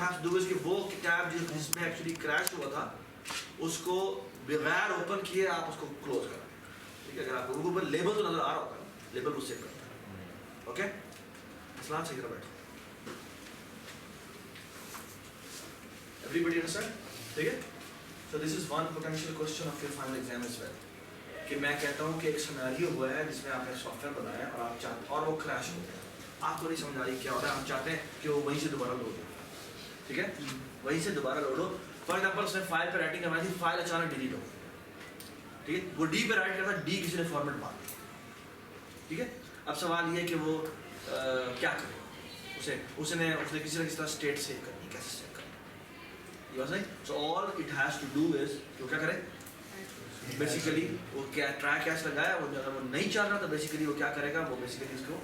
perhaps do is कि वो tab जिसमें एक्चुअली क्रैश हुआ था उसको बगैर ओपन किए आप उसको क्लोज करें, ठीक है? अगर आपको ऊपर लेबल तो नजर आ रहा होगा, लेबल को सेव करता है, ओके? इस्लाम सही तरह बैठो, everybody understand? ठीक है? So this is one potential question of your final exam as well. कि मैं कहता हूँ कि एक सिनेरियो हुआ है जिसमें आपने सॉफ्टवेयर बनाया और आप चाहते और वो क्रैश हो गया, आपको नहीं समझ आ रही क्या हो रहा है, आप चाहते हैं कि वो वहीं से दोबारा लोड हो, ठीक है? वहीं से दोबारा लोड हो। फॉर एग्जाम्पल उसने फाइल पे राइटिंग करवाई थी, फाइल अचानक डिलीट हो, ठीक है? वो डी पे राइट करता, डी किसी ने फॉर्मेट मार दिया, ठीक है? अब सवाल ये है कि वो क्या करे, उसने किसी न किसी तरह स्टेट सेव करनी, कैसे सेव करनी, ये बात नहीं? So all it has to do is वो क्या करे, बेसिकली वो क्या ट्राई कैश लगाया, वो अगर वो नहीं चल रहा तो बेसिकली वो क्या करेगा, वो बेसिकली इसको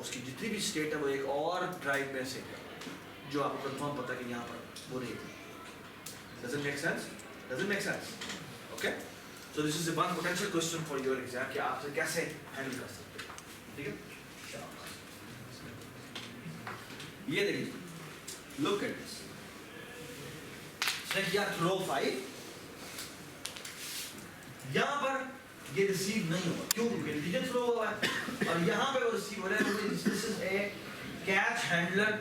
उसकी जितनी भी स्टेट है वो एक और ड्राइव में सेव करेगा जो आपको कंफर्म पता है कि यहाँ पर वो नहीं थी। Doesn't make sense? Doesn't make sense? Okay? So this is the one potential question for your exam कि आप कैसे हैंडल कर सकते हैं, ठीक है? ये देखिए, look at this. इसने किया throw 5, यहाँ पर ये रिसीव नहीं होगा, क्यों? क्योंकि इंटीजर थ्रो हुआ है और यहाँ पे वो रिसीव हो रहा है। This is a catch handler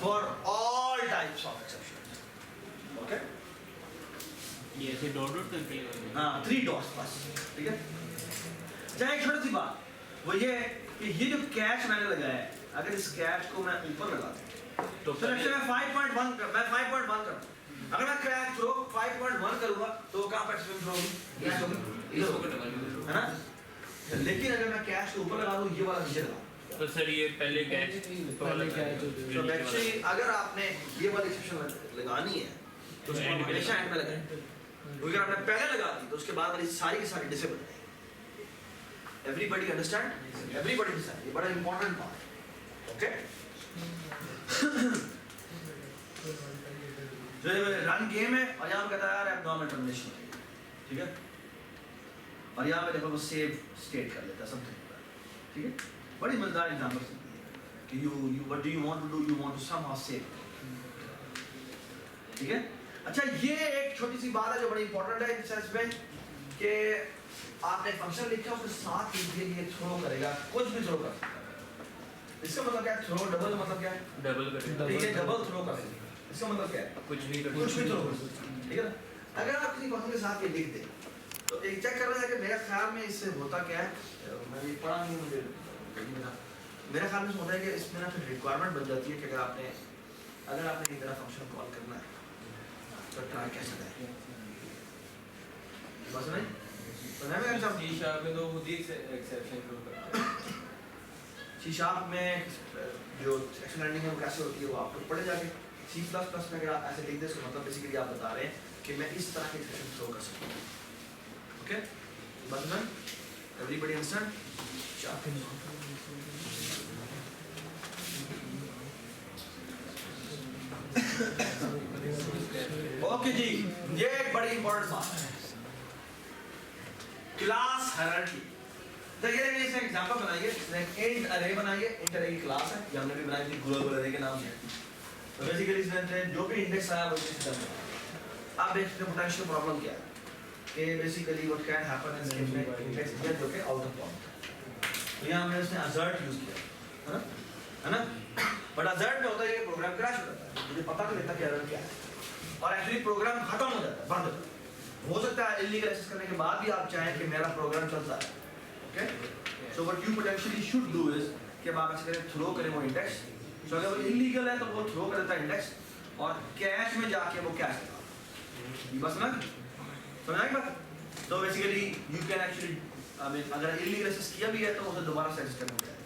for all types of exceptions. Okay? ये ऐसे डॉट डॉट करके लगाएंगे। हाँ, 3 डॉट्स बस, ठीक है? चाहे एक छोटी सी बात वो ये है कि ये जो कैच मैंने लगाया है, अगर इस कैच को मैं ऊपर लगा दूं तो मैं 5.1 करूँ, अगर मैं क्रैक थ्रो 5.1 करूँगा तो कहाँ पर स्विंग थ्रो होगी, है ना? लेकिन अगर मैं कैच को ऊपर लगा दूँ, ये वाला नीचे लगा, तो सर ये पहले कैच तो एक्चुअली अगर आपने ये वाली एक्सेप्शन लगानी है तो उसको हमेशा एंड में लगाएं, क्योंकि अगर आपने पहले लगा दी तो उसके बाद वाली सारी की सारी डिसेबल है। Everybody understand? Everybody understand? ये बड़ा इंपॉर्टेंट बात है, ओके? जो रन गेम है और यहाँ पे कहता है यार एब्नॉर्मल टर्मिनेशन, ठीक है? और यहाँ पे देखो वो सेव स्टेट कर लेता है, समथिंग, ठीक है? बड़ी मजेदार एग्जांपल कि you what do you want to do, you want to somehow save, ठीक है? अच्छा, ये एक छोटी सी बात है जो बड़ी इंपॉर्टेंट है इस सेंस में कि आपने फंक्शन लिखा उसके साथ ये थ्रो करेगा, कुछ भी थ्रो कर सकता है। इसका मतलब क्या है? थ्रो डबल मतलब क्या है? डबल करेगा, ठीक है, डबल थ्रो करेगा। इसका मतलब क्या है? कुछ भी थ्रो कर सकता है, ठीक है ना? अगर आप किसी फंक्शन के साथ ये लिख दें तो एक चेक कर रहे हैं कि मेरे ख्याल में इससे होता क्या है, मैंने पढ़ा नहीं, मुझे मेरे ख्याल में होता है कि इसमें ना फिर रिक्वायरमेंट बन जाती है कि अगर आपने ये तरह फंक्शन कॉल करना है तो ट्राई कैसे करें, बस नहीं तो मैं एग्जांपल सी शार्प में तो खुद ही एक्सेप्शन थ्रो करता है। सी शार्प में जो एक्शन हैंडलिंग है वो कैसे होती है वो आप लोग पढ़े जाके। C++ में अगर आप ऐसे लिख दें तो मतलब बेसिकली आप बता रहे हैं कि मैं इस तरह के एक्सेप्शन थ्रो कर सकता हूँ, ओके? बस नहीं, एवरीबॉडी अंडरस्टैंड? ओके जी, ये एक बड़ी इंपॉर्टेंट बात है, क्लास हायरार्की। देखिए इसने एग्जांपल बनाई है, इसने इंट अरे बनाई है, इंट अरे की क्लास है, ये हमने भी बनाई थी ग्लोबल अरे के नाम से। तो बेसिकली इसने जो भी इंडेक्स आया वो सिस्टम में आप देखते हैं पोटेंशियल प्रॉब्लम क्या है कि basically what can happen is इसमें इंडेक्स दिया जो कि आउट ऑफ बाउंड, तो यहाँ हमने इसने अजर्ट यूज किया, है ना? बट अजर्ट में होता है कि प्रोग्राम क्रैश हो जाता है, मुझे पता नहीं लगता कि एरर क्या है और एक्चुअली प्रोग्राम खत्म हो जाता है, बंद हो जाता है। हो सकता है इलीगल एक्सेस करने के बाद भी आप चाहें कि मेरा प्रोग्राम चलता है, okay? So what you potentially should do is कि आप ऐसे करें, थ्रो करें वो इंडेक्स। सो अगर वो इलीगल है तो वो थ्रो कर देता है इंडेक्स और कैश में जाके वो कैश करता है, बस ना? समझ आई बात? तो basically you can actually I mean अगर इलीगल एक्सेस किया भी है तो उसे दोबारा से एक्सेस करना पड़ेगा।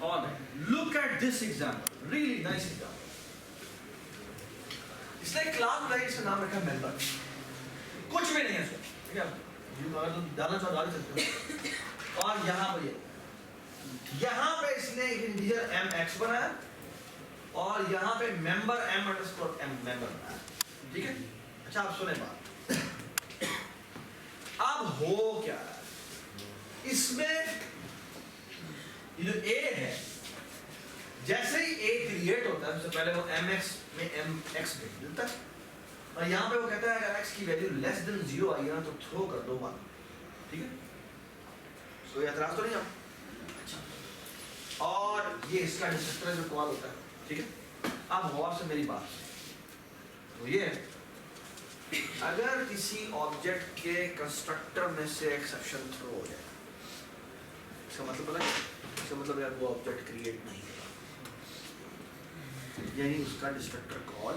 और look at this example, really nice example. इसने क्लास बनाई, इसका नाम रखा मेंबर, कुछ भी नहीं है इसमें, ठीक है? अगर तुम डालना चाहो डाल सकते हो। और यहाँ पे इसने एक इंटीजर mx बनाया और यहाँ पे मेंबर m_m मेंबर बनाया, ठीक है? अच्छा, आप सुने बात, अब हो क्या रहा है इसमें, ये जो a है जैसे ही ए क्रिएट होता है उससे पहले वो mx में mx बिट मिलता है और यहाँ पे वो कहता है अगर x की वैल्यू लेस देन 0 आई ना तो थ्रो कर दो 1, ठीक है? कोई एतराज तो नहीं आप? अच्छा, और ये इसका डिस्ट्रक्टर जो कॉल होता है, ठीक है? अब गौर से मेरी बात तो ये अगर किसी ऑब्जेक्ट के कंस्ट्रक्टर में से एक्सेप्शन थ्रो हो जाए, इसका मतलब पता है? इसका मतलब यार वो ऑब्जेक्ट क्रिएट नहीं होगा, यानी उसका डिस्ट्रक्टर कॉल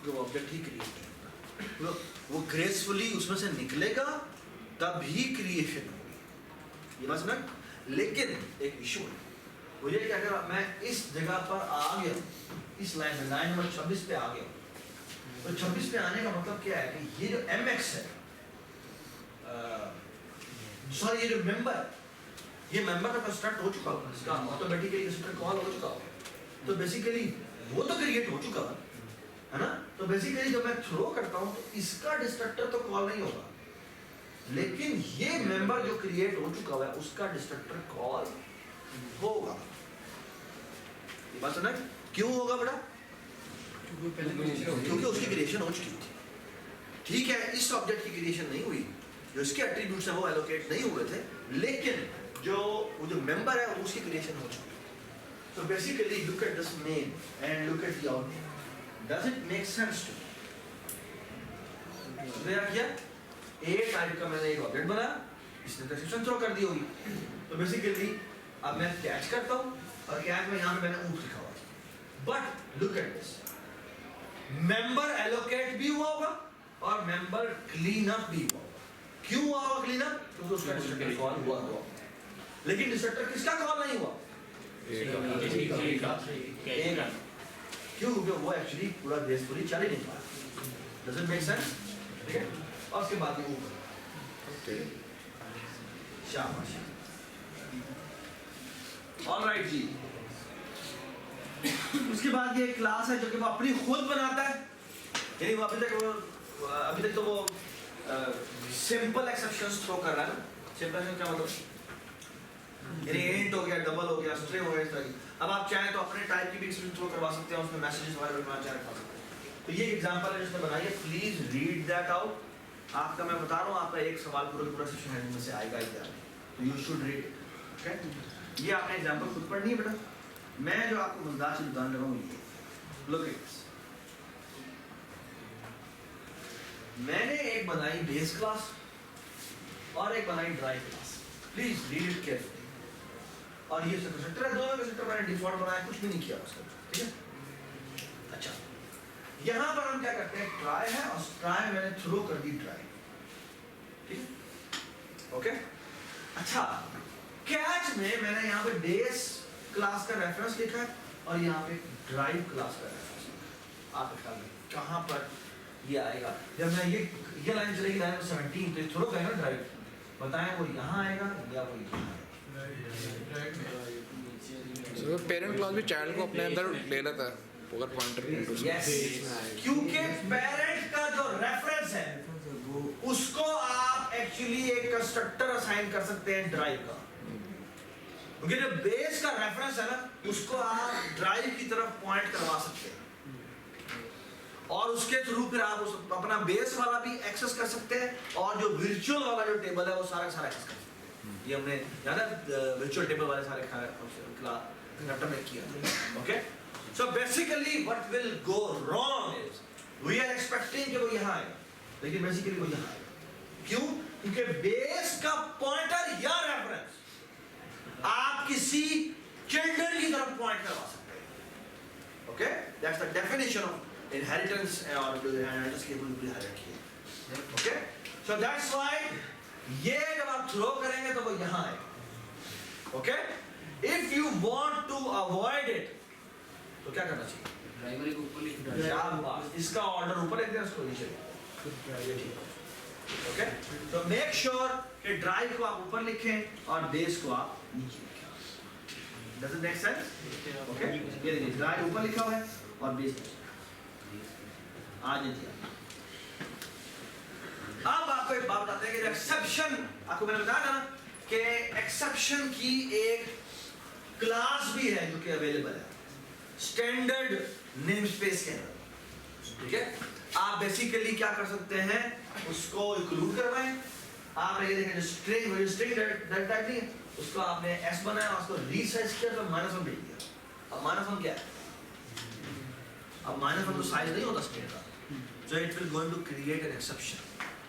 वो ऑब्जेक्ट ही क्रिएट करेगा, वो ग्रेसफुली उसमें से निकलेगा तभी क्रिएशन होगी। ये बात समझ? लेकिन एक इशू है, वो ये कि अगर मैं इस जगह पर आ गया, इस लाइन नंबर 26 पे आ गया, तो 26 पे आने का मतलब क्या है कि ये जो mx है, सॉरी ये जो मेंबर, ये मेंबर का कंस्ट्रक्ट हो चुका होगा, इसका ऑटोमेटिकली कंस्ट्रक्ट कॉल हो चुका होगा, तो बेसिकली वो तो क्रिएट हो चुका है ना? तो बेसिकली जब मैं थ्रो करता हूं तो इसका डिस्ट्रक्टर तो कॉल नहीं होगा, लेकिन ये मेंबर जो क्रिएट हो चुका है उसका डिस्ट्रक्टर कॉल होगा। ये बात सुना? क्यों होगा बेटा? क्योंकि उसकी क्रिएशन हो चुकी थी, ठीक है? इस ऑब्जेक्ट की क्रिएशन नहीं हुई, जो इसके एट्रीब्यूट्स हैं वो एलोकेट नहीं हुए थे, लेकिन वो जो मेंबर है उसकी क्रिएशन हो चुकी है। So basically look at this main and look at the output. Does it make sense to you? क्या किया? A टाइप का मैंने एक ऑब्जेक्ट बनाया, इसने डिस्क्रिप्शन थ्रो कर दी होगी, तो बेसिकली अब मैं कैच करता हूँ और कैच में यहाँ पे मैंने ऊप लिखा हुआ है, but look at this, member allocate भी हुआ होगा और मेंबर क्लीन अप भी हुआ होगा। क्यों हुआ होगा क्लीन अप? क्योंकि उसका डिस्ट्रक्टर कॉल हुआ होगा, लेकिन डिस्ट्रक्टर किसका कॉल नहीं हुआ? क्यों? क्योंकि वो एक्चुअली पूरा ग्रेसफुली चल ही नहीं पाया। Does it make sense? ठीक है? और उसके बाद ये ऊपर शाबाश, ऑलराइट जी। उसके बाद ये क्लास है जो कि वो अपनी खुद बनाता है, यानी वो अभी तक तो वो सिंपल एक्सेप्शंस थ्रो कर रहा है ना। सिंपल एक्सेप्शन क्या मतलब? यानी इंट हो गया, डबल हो गया, स्ट्रिंग हो गया, इस तरह की। अब आप चाहें तो अपने टाइप की भी एक्सेप्शन थ्रो करवा सकते हैं, उसमें मैसेजेस वगैरह बनवा चाहे रखवा सकते हैं। तो ये एग्जांपल है जिसने बनाई है, प्लीज रीड दैट आउट। आपका मैं बता रहा हूँ, आपका एक सवाल पूरा सेशन है में से आएगा ही, तो यू शुड रीड। ओके, ये आपने एग्जांपल खुद पढ़नी है बेटा। मैं जो आपको मजेदार चीज बताने लगा हूँ ये लुक एट दिस। मैंने एक बनाई बेस क्लास और एक बनाई drive class, please read it carefully. और ये कंस्ट्रक्टर है, दोनों कंस्ट्रक्टर मैंने डिफॉल्ट बनाया, कुछ भी नहीं किया उसका, ठीक है? अच्छा, यहाँ पर हम क्या करते हैं, ट्राई है और ट्राई मैंने थ्रो कर दी ड्राइव, ठीक है? ओके, अच्छा, कैच में मैंने यहाँ पे बेस क्लास का रेफरेंस लिखा है और यहाँ पे ड्राइव क्लास का रेफरेंस लिखा है। आप ख्याल में कहाँ पर ये आएगा? जब मैं ये लाइन चलेगी लाइन 17, तो ये थ्रो करेगा ड्राइव, बताएं वो यहाँ आएगा या वो यहाँ आएगा? So पेरेंट क्लास भी चाइल्ड को अपने अंदर ले लेता है, अगर पॉइंटर yes. क्योंकि पेरेंट का जो रेफरेंस है उसको आप एक्चुअली एक कंस्ट्रक्टर असाइन कर सकते हैं ड्राइव का, क्योंकि जो बेस का रेफरेंस है ना उसको आप ड्राइव की तरफ पॉइंट करवा सकते हैं और उसके थ्रू फिर आप उस अपना बेस वाला भी एक्सेस कर सकते हैं और जो वर्चुअल वाला जो टेबल है वो सारा एक्सेस कर सकते हैं। ये हमने याद है वर्चुअल टेबल वाले सारे कंस्ट्रक्टर में किया। Okay, so basically what will go wrong is we are expecting कि वो यहाँ आएगा, लेकिन बेसिकली वो यहाँ आएगा। क्यों? क्योंकि बेस का पॉइंटर या रेफरेंस आप किसी चिल्ड्रन की तरफ पॉइंट करवा सकते हैं। Okay, that's the definition of inheritance और जो इनहेरिटेंस की पूरी हायरार्की है। ओके, सो दैट्स व्हाई ये जब आप थ्रो करेंगे तो वो यहाँ आएगा। Okay, if you want to avoid it तो क्या करना चाहिए? ड्राइवर को ऊपर लिख दो, इसका ऑर्डर ऊपर लिख दें, उसको नीचे लिख दें। ओके, तो मेक श्योर कि ड्राइव को आप ऊपर लिखें और बेस को आप नीचे लिखें। Does it make sense? Okay, ये देखिए ड्राइव ऊपर लिखा हुआ है और बेस नीचे। आ जाइए, अब आपको एक बात बताते हैं कि एक्सेप्शन, आपको मैंने बताया था ना कि एक्सेप्शन की एक क्लास भी है जो कि अवेलेबल है स्टैंडर्ड नेम स्पेस के अंदर, ठीक है। आप बेसिकली क्या कर सकते हैं, उसको इंक्लूड करवाएं। आप ये देखें स्ट्रिंग टाइप नहीं है, उसको आपने एस बनाया, उसको रीसाइज किया तो -1 भेज दिया। अब -1 क्या है, अब -1 तो साइज नहीं होता स्ट्रिंग का, so it will going to create an exception,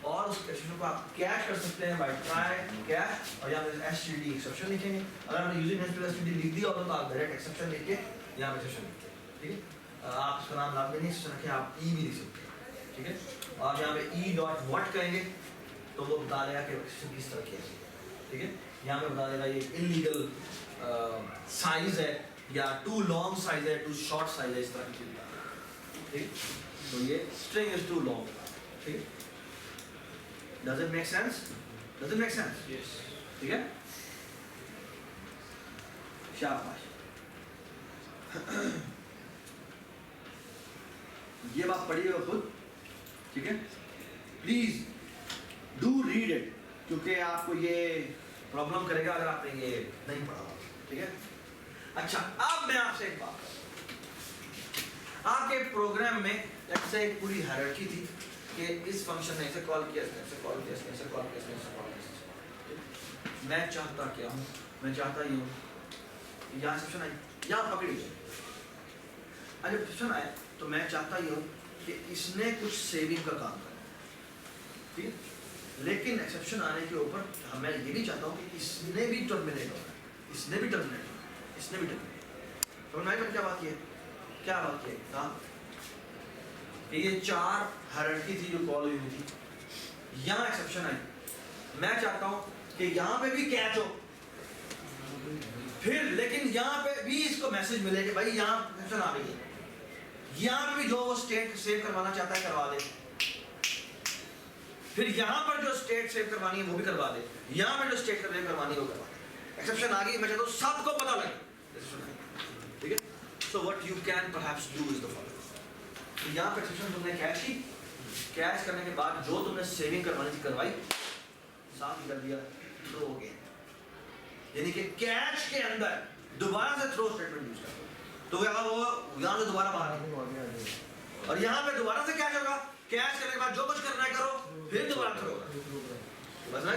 और उस एक्सेप्शन को आप कैश कर सकते हैं बाय ट्राई कैश, और यहाँ पे std एक्सेप्शन लिखेंगे। अगर आपने यूजिंग std लिख दिया होता तो आप डायरेक्ट एक्सेप्शन लिख के यहाँ पे एक्सेप्शन लिखते हैं, ठीक है। आप उसका नाम लाभ नहीं रखें, आप ई भी लिख सकते हैं, ठीक है। और यहाँ पे e.what कहेंगे तो वो बता देगा कि एक्सेप्शन किस तरह की है, ठीक है। यहाँ पे बता देगा ये इलीगल साइज है या टू लॉन्ग साइज है, टू शॉर्ट साइज है, इस तरह की चीज, ठीक है। तो ये string is too long, ठीक है। Does it make sense? Does it make sense? Yes. ठीक है। शाबाश। ये बात पढ़िएगा खुद, ठीक है। प्लीज डू रीड इट, क्योंकि आपको ये प्रॉब्लम करेगा अगर आपने ये नहीं पढ़ा, ठीक है। अच्छा, अब मैं आपसे एक बात, आपके प्रोग्राम में जैसे एक पूरी हायरार्की थी कि इस फंक्शन ने ऐसे कॉल किया, ऐसे कॉल किया, ऐसे कॉल किया, ऐसे कॉल किया। मैं चाहता क्या हूँ, मैं चाहता ये हूँ यहाँ सेक्शन आए, यहाँ पकड़ लीजिए। अगर सेक्शन आए तो मैं चाहता ये हूँ कि इसने कुछ सेविंग का काम करे, ठीक है। लेकिन एक्सेप्शन आने के ऊपर मैं ये भी चाहता हूँ कि इसने भी टर्मिनेट होना है, इसने भी टर्मिनेट होना है, इसने भी टर्मिनेट। तो मैं क्या बात की है, क्या बात की है कि ये 4 हायरार्की थी जो कॉल हुई थी, यहाँ एक्सेप्शन आई, मैं चाहता हूँ कि यहाँ पे भी कैच हो, फिर लेकिन यहाँ पे भी इसको मैसेज मिले कि भाई यहाँ एक्सेप्शन आ रही है, यहाँ पे भी जो वो स्टेट सेव करवाना चाहता है करवा दे, फिर यहाँ पर जो स्टेट सेव करवानी है वो भी करवा दे, यहाँ पर जो स्टेट सेव करवानी है वो करवा दे। एक्सेप्शन आ गई, मैं चाहता हूँ सबको पता लगे, ठीक है। So what you can perhaps do is the following. तो यहाँ पे एक्सेप्शन तुमने कैश की, कैश करने के बाद जो तुमने सेविंग करवानी थी करवाई, साफ कर दिया, थ्रो हो गया। यानी कि कैश के अंदर दोबारा से थ्रो स्टेटमेंट यूज करो, तो वो यहाँ से दोबारा बाहर, और यहाँ पे दोबारा से कैश होगा, कैश करने के बाद जो कुछ करना है करो, फिर दोबारा थ्रो होगा, बस ना।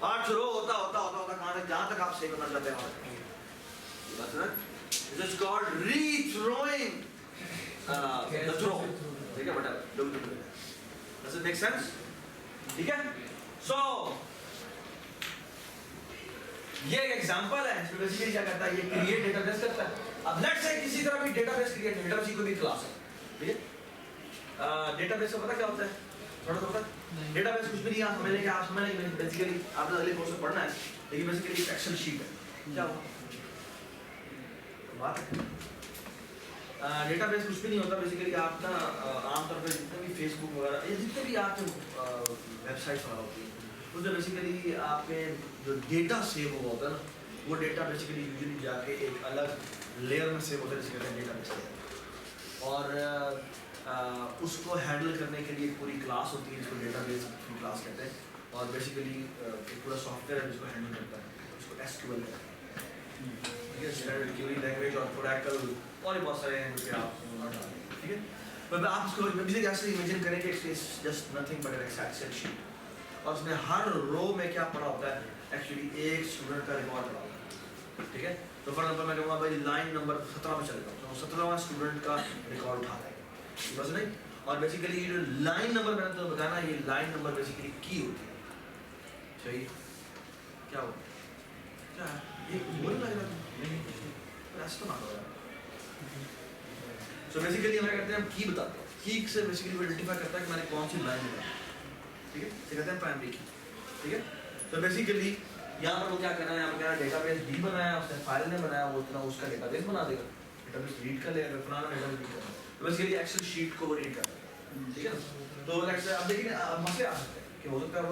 और थ्रो होता होता होता होता कहाँ तक, जहाँ तक आप सेव करना चाहते हैं, बस ना। This is called rethrowing the throw, ठीक है, whatever. Does it make sense? ठीक है। So ये एक एग्जांपल है, इसमें बेसिकली क्या करता है, ये क्रिएट डेटाबेस करता है। अब लेट्स से किसी तरह भी डेटाबेस क्रिएट, डेटाबेस की कोई भी क्लास है, ठीक है। डेटाबेस का पता क्या होता है, थोड़ा सा पता है। डेटाबेस कुछ भी नहीं, आप समझ लेंगे, आप समझ लेंगे बेसिकली, आपने अगले कोर्स में पढ़ना है, लेकिन बेसिकली एक एक्सेल शीट है। क्या हुआ बात है, डेटाबेस कुछ भी नहीं होता बेसिकली। आप ना आमतौर पर जितने भी फेसबुक वगैरह या जितने भी आपके वेबसाइट्स वगैरह होती हैं, उसमें बेसिकली आपके जो डेटा सेव हुआ होता है ना, वो डेटा बेसिकली यूजुअली जाके एक अलग लेयर में सेव होता है, जिसे कहते हैं डेटाबेस लेयर, और उसको हैंडल करने के लिए पूरी क्लास होती है जिसको डेटाबेस की क्लास कहते हैं, और बेसिकली पूरा सॉफ्टवेयर है जिसको हैंडल करता है, उसको SQL कहते हैं, स्टैंडर्ड क्वेरी लैंग्वेज और ओरेकल और भी बहुत सारे हैं जो कि आप ठीक है। पर आप इसको बेसिकली ऐसे इमेजिन करें कि it's just nothing but an Excel sheet, और उसमें हर रो में क्या पड़ा होता है, एक्चुअली एक स्टूडेंट का रिकॉर्ड पड़ा होता है, ठीक है। तो फॉर एग्जांपल मैं कहूँगा भाई लाइन नंबर 17 में चलेगा, तो 17वां स्टूडेंट का रिकॉर्ड उठा लेगा, बस नहीं। और बेसिकली ये जो लाइन नंबर मैंने तो बताया ना, ये लाइन नंबर बेसिकली की होती है, सही क्या हो क्या है ये बोल लग रहा है, तो ना हो रहा। सो बेसिकली हमें कहते हैं, हम की बताते हैं, की से बेसिकली वो आइडेंटिफाई करता है कि मैंने कौन सी लाइन बनाई, ठीक है, इसे कहते हैं प्राइमरी की, ठीक है। तो बेसिकली यहाँ पर वो क्या करना है, यहाँ पर क्या डेटाबेस डी बनाया, उसने फाइल ने बनाया, वो इतना उसका डेटाबेस बना देगा, डेटाबेस रीड कर लेगा, पुराना डेटाबेस रीड करना, तो बेसिकली एक्सेल शीट को वो रीड करता है, ठीक है ना। तो अब देखिए मसले आ सकते हैं कि हो सकता है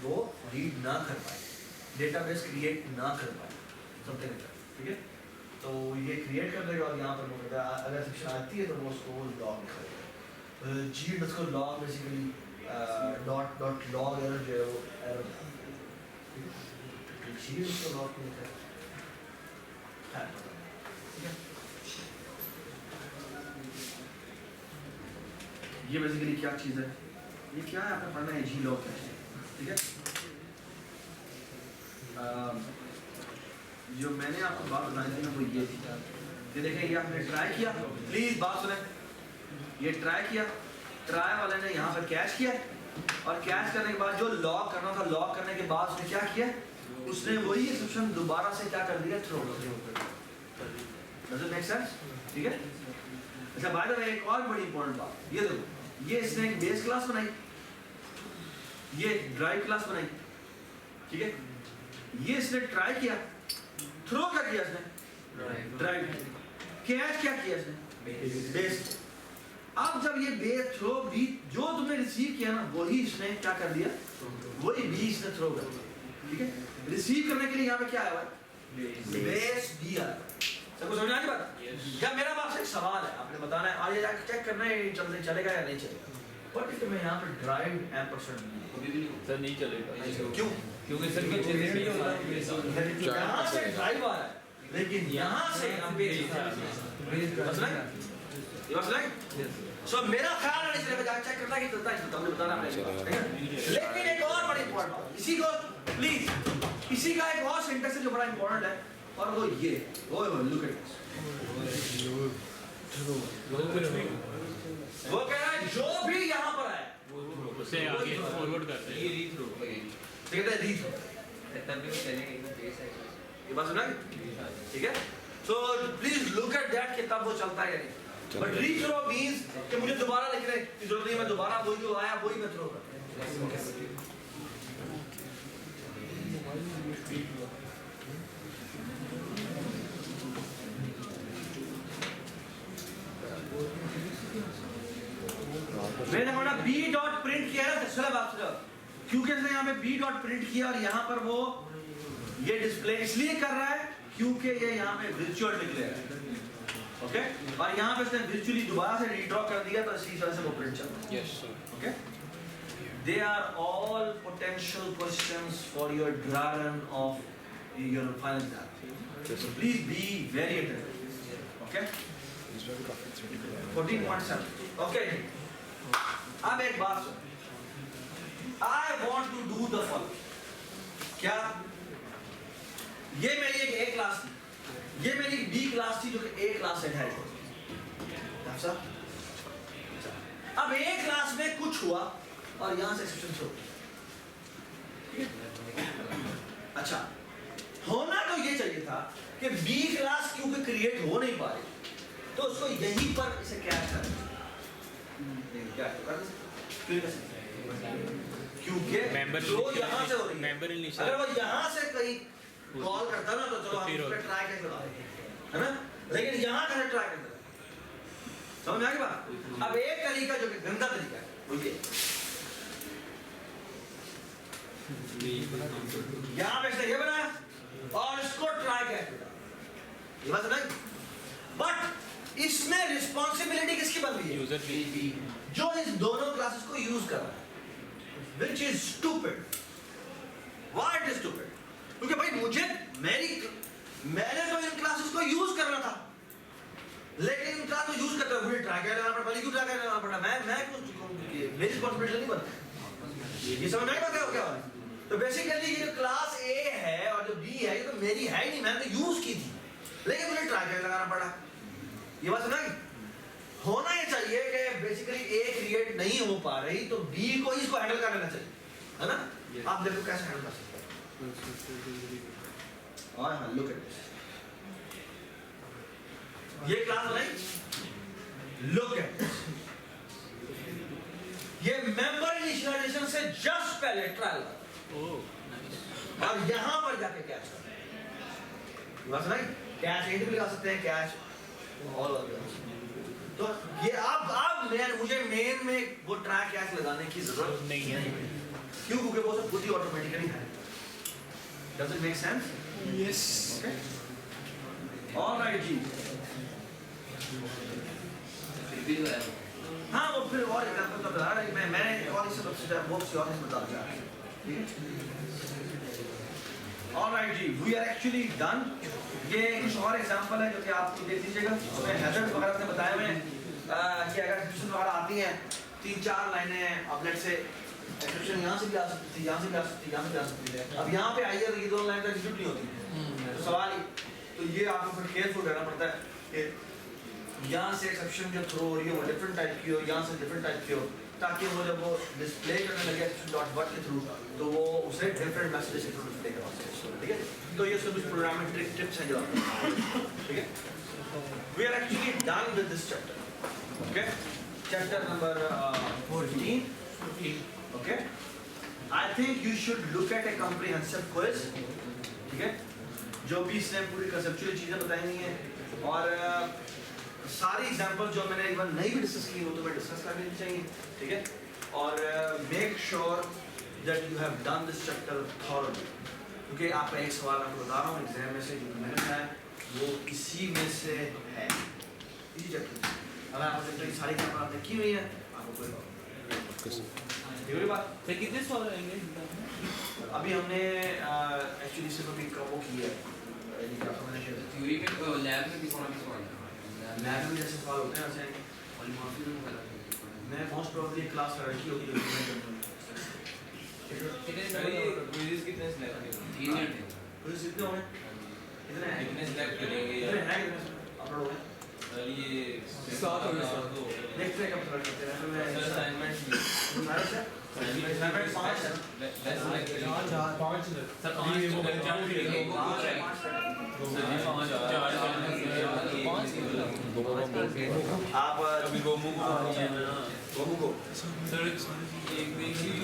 वो रीड ना कर पाए, डेटाबेस क्रिएट ना कर पाए, समथिंग लाइक दैट, ठीक है। तो ये क्रिएट कर देगा, और यहाँ पर वो कहता है अगर सेक्शन आती है तो वो उसको लॉग लिखा देगा, जी उसको log basically dot log error जो है वो एरर जी उसको लॉग लिखा है, है, ठीक है। ये बेसिकली क्या चीज़ है, ये क्या है आपने पढ़ना है, जी लॉग कैश, ठीक है। जो मैंने आपको बात बताई थी ना वो ये थी कि देखें ये आपने ट्राई किया, प्लीज़ बात सुने, ये ट्राई किया, ट्राई वाले ने यहाँ पर कैश किया और कैश करने के बाद जो लॉक करना था, लॉक करने के बाद उसने क्या किया, उसने वही एक्सेप्शन दोबारा से क्या कर दिया, थ्रो कर दिया। Does it make sense? ठीक है। अच्छा बाय द वे एक और बड़ी इंपॉर्टेंट बात, ये देखो, ये इसने एक बेस क्लास बनाई, ये ड्राइव क्लास बनाई, ठीक है। ये इसने ट्राई किया, थ्रो क्या किया इसने, ड्राइव, कैश क्या किया इसने, बेस। अब जब ये बेस थ्रो बी जो तुमने रिसीव किया ना वही इसने क्या कर दिया, वही बी इसने थ्रो कर दिया, ठीक है। रिसीव करने के लिए यहाँ पे क्या आया हुआ है, बेस बी आया। सबको समझ आ रही बात? क्या मेरा आपसे एक सवाल है, आपने बताना है, आगे जाकर चेक करना है चलते चलेगा या नहीं चलेगा। बट इफ मैं यहाँ पे ड्राइव एम्परसेंड कभी भी नहीं सर नहीं चलेगा। क्यों? क्योंकि सर कुछ नहीं होगा। यहाँ से ड्राइव आ रहा है लेकिन यहाँ से हम बेस सो मेरा ख्याल है इसलिए मैं जाकर चेक करता कि चलता है, तुमने बताना है। लेकिन एक और बड़ी इंपॉर्टेंट बात, इसी को प्लीज, इसी का एक और सेंटेंस है जो बड़ा इंपॉर्टेंट है और वो ये, वो लुक एट दिस, वो कह रहा है जो भी यहाँ पर है उसे आगे फॉरवर्ड करते हैं, ये रीथ्रो ठीक है, रीथ्रो, तब भी चलेगा, एक बेस है। ये बात सुना, ठीक है। So please look at that कि तब वो चलता है या नहीं। बट रीथ्रो मींस कि मुझे दोबारा लिखने की जरूरत नहीं, मैं दोबारा वही जो आया वही मैं थ्रो करता हूं। मैंने बोला बी डॉट प्रिंट किया है, सुना बात सुनो, क्योंकि इसने यहाँ पे बी डॉट प्रिंट किया और यहाँ पर वो ये डिस्प्ले इसलिए कर रहा है क्योंकि ये यहाँ पे वर्चुअल डिक्लेयर है, ओके। और यहाँ पे इसने वर्चुअली दोबारा से रीड्रॉ कर दिया तो इसी तरह से वो प्रिंट चल रहा है, yes sir. Okay. They are all potential questions for your dragon of your final exam. So please be very attentive, okay? 14.7, okay. अब एक बात सुन, I want to do the following. क्या? ये मेरी एक A क्लास थी, ये मेरी B क्लास थी जो कि A क्लास से है। अब A क्लास में कुछ हुआ और यहाँ से एक्सेप्शन थ्रो। अच्छा, होना तो ये चाहिए था कि B क्लास क्योंकि क्रिएट हो नहीं पा रही तो उसको यहीं पर इसे कैच कर, क्योंकि जो यहाँ से हो रही है, अगर वो यहाँ से कहीं कॉल करता ना तो चलो हम इस पे ट्राई कैसे लगा, है ना, लेकिन यहाँ कैसे ट्राई करता, समझ में आ गई बात। अब एक तरीका जो कि गंदा तरीका है वो ये, यहाँ पे इसने ये बनाया और इसको ट्राई किया, ये बात नहीं। बट इसमें रिस्पॉन्सिबिलिटी किसकी बन रही है, यूजर की, जो इस दोनों क्लासेस को यूज कर रहा है, which is stupid. Why it is stupid? क्योंकि भाई मैंने तो इन क्लासेस को यूज करना था, लेकिन इन क्लास को यूज करते हुए मुझे ट्राई करना पड़ा, क्यों ट्राई करना पड़ा, मैं मेरी रिस्पॉन्सिबिलिटी नहीं बनती, ये समझ नहीं पाते हो क्या। तो बेसिकली ये जो क्लास A है और जो B है ये तो मेरी है ही नहीं, मैंने तो यूज की थी लेकिन मुझे ट्राई करके लगाना पड़ा। ये बात सुना, होना ये चाहिए कि बेसिकली A क्रिएट नहीं हो पा रही तो B को इसको हैंडल कर लेना चाहिए, है ना। आप देखो कैसे हैंडल कर सकते हो। हाँ, लुक एट दिस, ये क्लास बनाई, लुक एट दिस, ये मेंबर इनिशियलाइजेशन से जस्ट पहले ट्रायल और यहां पर जाके कैच कर, बस नहीं कैच यहीं भी लगा सकते हैं, कैच ऑल ऑफ दिस। तो ये अब मुझे मेन में वो ट्राई कैच लगाने की जरूरत नहीं है, क्यों, क्योंकि वो सब खुद ही ऑटोमेटिकली है। Does it make sense? Yes, okay, alright जी। हाँ वो फिर और एग्जांपल तो बता रहा है, मैंने और इसे सबसे वो किसी और से बता दिया, ठीक है। Alright ji, we are actually done. ये कुछ और एग्जांपल है जो कि आप देख लीजिएगा, उसमें हैजर्ड वगैरह से बताए हुए हैं कि अगर एक्सेप्शन वगैरह आती हैं 3-4 लाइनें हैं, अब लेट से एक्सेप्शन यहाँ से भी आ सकती थी, यहाँ से भी आ सकती है, यहाँ से भी आ सकती है। अब यहाँ पे आई है तो ये 2 लाइन का एग्जीक्यूट नहीं होती, तो सवाल ही, तो ये आपको फिर केयरफुल रहना पड़ता है कि यहाँ से एक्सेप्शन जो थ्रो हो रही है वो डिफरेंट टाइप की हो, यहाँ से डिफरेंट टाइप की हो, ताकि वो जब वो डिस्प्ले करने लगे एक्सेप्शन.vat के थ्रू तो वो उसे डिफरेंट मैसेजेस के थ्रू डिस्प्ले करवा सके। ठीक है, तो ये सब कुछ प्रोग्रामिंग टिप्स हैं जो ठीक है। We are actually done with this chapter. Okay, chapter number 14। Okay, I think you should look at a comprehensive quiz. ठीक है, जो भी इसने पूरी कंसेप्चुअल चीज़ें बताई हुई हैं और सारी एग्जांपल जो मैंने एक बार नहीं भी डिस्कस की वो तो मैं डिस्कस कर लेनी चाहिए। ठीक है, और make sure that you have done this chapter thoroughly, क्योंकि आपका एक सवाल आपको बता रहा हूँ एग्जाम में से जो मैंने बताया वो इसी में से है, इसी चैप्टर। अगर आपको चैप्टर की सारी एग्जांपल आपने की हुई है आपको कोई बात। तो कितने सवाल आएंगे? अभी हमने एक्चुअली सिर्फ अभी वो की है थ्योरी में लैब में किस तरह सवाल लैब में जैसे सवाल होते हैं वैसे पॉलीमॉर्फिज्म वाला मैं मोस्ट प्रोबेबली क्लास में रखी होगी जो क्विज़ कितने स्लैब के 3 मिनट है कुछ इतने होंगे, इतने हैं, कितने स्लैब करेंगे इतने हैं, कितने अपलोड हो गए। ये 7 देखते हैं कब तक करते हैं। तो मैं असाइनमेंट सारे से असाइनमेंट 5 है ना, 5 सर 5 आप अभी गोमू गोमू को सर एक देखिए